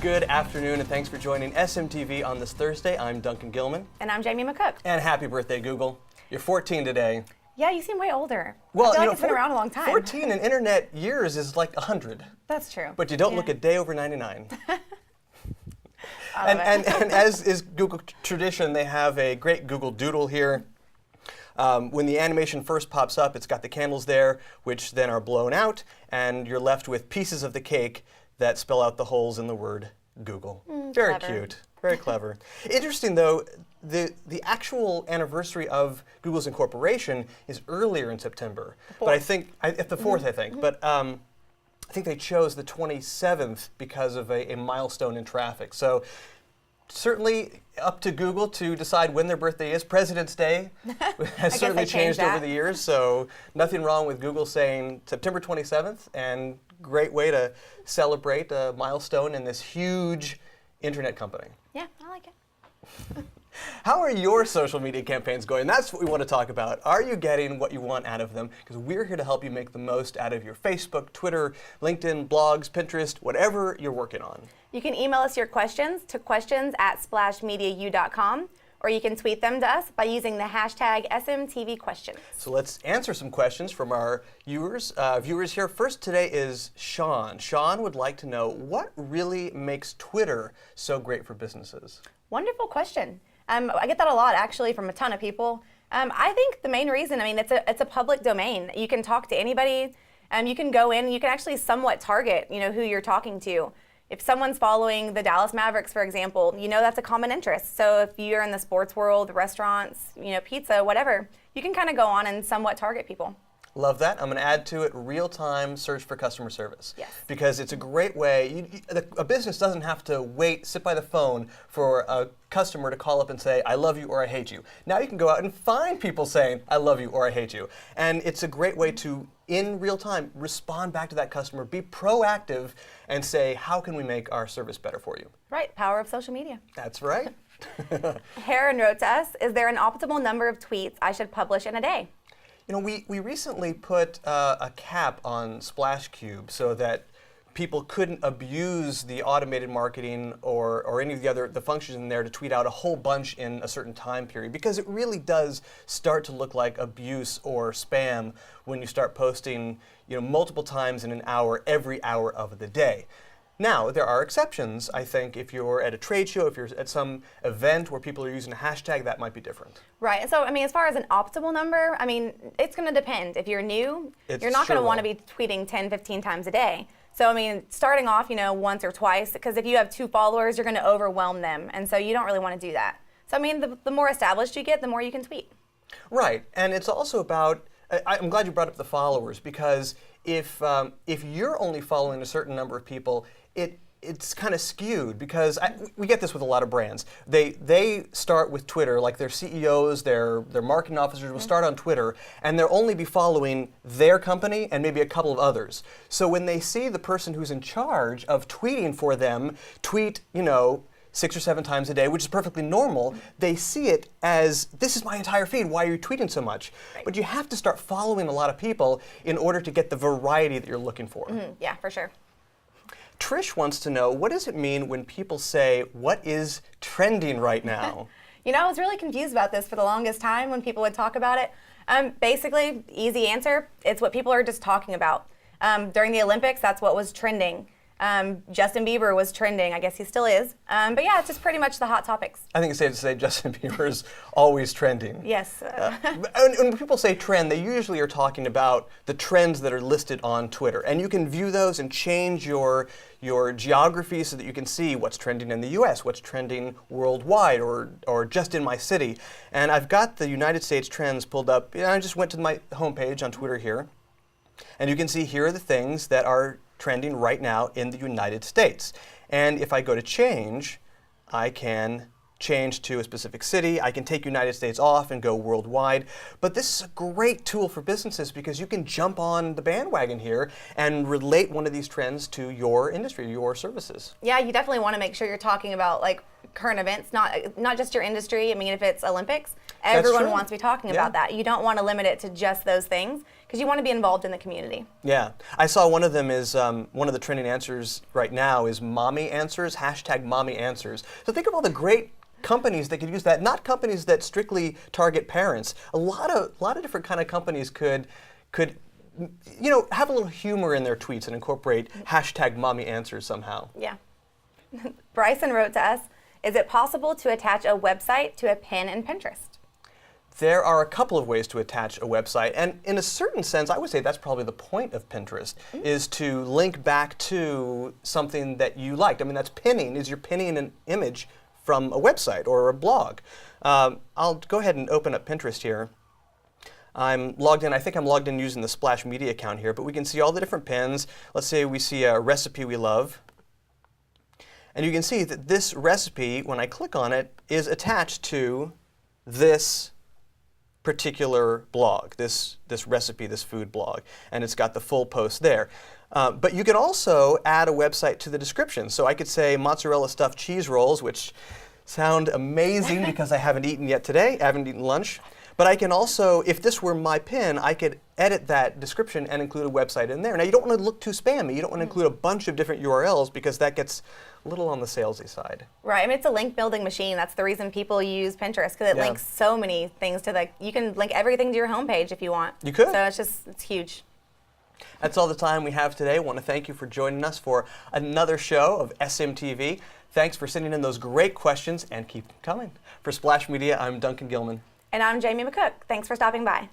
Good afternoon, and thanks for joining SMTV on this Thursday. I'm Duncan Gilman. And I'm Jamie McCook. And happy birthday, Google. You're 14 today. Yeah, you seem way older. Well, I feel like it's been around a long time. 14 in internet years is like 100. That's true. But you don't look a day over 99. and as is Google tradition, they have a great Google Doodle here. When the animation first pops up, it's got the candles there, which then are blown out, and you're left with pieces of the cake that spell out the holes in the word Google. Very clever. cute. Very clever. Interesting, though, the actual anniversary of Google's incorporation is earlier in September. But I think, at the 4th, I think. But I think they chose the 27th because of a milestone in traffic. So certainly up to Google to decide when their birthday is. President's Day has certainly changed over the years, so nothing wrong with Google saying September 27th, and great way to celebrate a milestone in this huge internet company. Yeah, I like it. How are your social media campaigns going? That's what we want to talk about. Are you getting what you want out of them? Because we're here to help you make the most out of your Facebook, Twitter, LinkedIn, blogs, Pinterest, whatever you're working on. You can email us your questions to questions@splashmediau.com, or you can tweet them to us by using the hashtag SMTVQuestions. So let's answer some questions from our viewers here. First today is Sean. Sean would like to know, what really makes Twitter so great for businesses? Wonderful question. I get that a lot, actually, from a ton of people. I think the main reason, it's a public domain. You can talk to anybody. You can go in. You can actually somewhat target, who you're talking to. If someone's following the Dallas Mavericks, for example, that's a common interest. So if you're in the sports world, restaurants, pizza, whatever, you can kind of go on and somewhat target people. Love that. I'm going to add to it real-time search for customer service. Yes. Because it's a great way. A business doesn't have to sit by the phone for a customer to call up and say, I love you or I hate you. Now you can go out and find people saying, I love you or I hate you. And it's a great way to, in real time, respond back to that customer, be proactive, and say, how can we make our service better for you? Right. Power of social media. That's right. Heron wrote to us, is there an optimal number of tweets I should publish in a day? We recently put a cap on Splash Cube so that people couldn't abuse the automated marketing or any of the functions in there to tweet out a whole bunch in a certain time period, because it really does start to look like abuse or spam when you start posting multiple times in an hour every hour of the day. Now, there are exceptions. I think if you're at a trade show, if you're at some event where people are using a hashtag, that might be different. Right. So, as far as an optimal number, it's going to depend. If you're new, you're not going to want to be tweeting 10, 15 times a day. So, starting off, once or twice, because if you have 2 followers, you're going to overwhelm them. And so you don't really want to do that. So, the more established you get, the more you can tweet. Right. And it's also about, I'm glad you brought up the followers, because if you're only following a certain number of people, it's kind of skewed, because we get this with a lot of brands. They start with Twitter, like their CEOs, their marketing officers will start on Twitter, and they'll only be following their company and maybe a couple of others. So when they see the person who's in charge of tweeting for them tweet, 6 or 7 times a day, which is perfectly normal, they see it as, this is my entire feed, why are you tweeting so much? Right. But you have to start following a lot of people in order to get the variety that you're looking for. Yeah, for sure. Trish wants to know, what does it mean when people say, what is trending right now? I was really confused about this for the longest time when people would talk about it. Basically, easy answer, it's what people are just talking about. During the Olympics, that's what was trending. Justin Bieber was trending. I guess he still is. But yeah, it's just pretty much the hot topics. I think it's safe to say Justin Bieber is always trending. Yes. When people say trend, they usually are talking about the trends that are listed on Twitter. And you can view those and change your geography so that you can see what's trending in the US, what's trending worldwide, or just in my city. And I've got the United States trends pulled up. I just went to my homepage on Twitter here. And you can see here are the things that are trending right now in the United States. And if I go to change, I can change to a specific city. I can take United States off and go worldwide. But this is a great tool for businesses because you can jump on the bandwagon here and relate one of these trends to your industry, your services. Yeah, you definitely want to make sure you're talking about current events, not just your industry. I mean, if it's Olympics, everyone wants to be talking about that. You don't want to limit it to just those things because you want to be involved in the community. Yeah, I saw one of them is one of the trending answers right now is mommy answers, hashtag mommy answers. So think of all the great companies that could use that, not companies that strictly target parents. A lot of different kind of companies could have a little humor in their tweets and incorporate hashtag mommy answers somehow. Yeah. Bryson wrote to us, is it possible to attach a website to a pin in Pinterest? There are a couple of ways to attach a website, and in a certain sense, I would say that's probably the point of Pinterest, is to link back to something that you liked. I mean, that's pinning, is you're pinning an image from a website or a blog. I'll go ahead and open up Pinterest here. I'm logged in. I think I'm logged in using the Splash Media account here, but we can see all the different pins. Let's say we see a recipe we love. And you can see that this recipe, when I click on it, is attached to this particular blog, this recipe, this food blog. And it's got the full post there. But you can also add a website to the description. So I could say mozzarella stuffed cheese rolls, which sound amazing because I haven't eaten yet today. I haven't eaten lunch. But I can also, if this were my pin, I could edit that description and include a website in there. Now, you don't want to look too spammy. You don't want to include a bunch of different URLs because that gets a little on the salesy side. Right. I mean, it's a link building machine. That's the reason people use Pinterest because it links so many things to you can link everything to your homepage if you want. You could. So it's huge. That's all the time we have today. I want to thank you for joining us for another show of SMTV. Thanks for sending in those great questions and keep them coming. For Splash Media, I'm Duncan Gilman. And I'm Jamie McCook. Thanks for stopping by.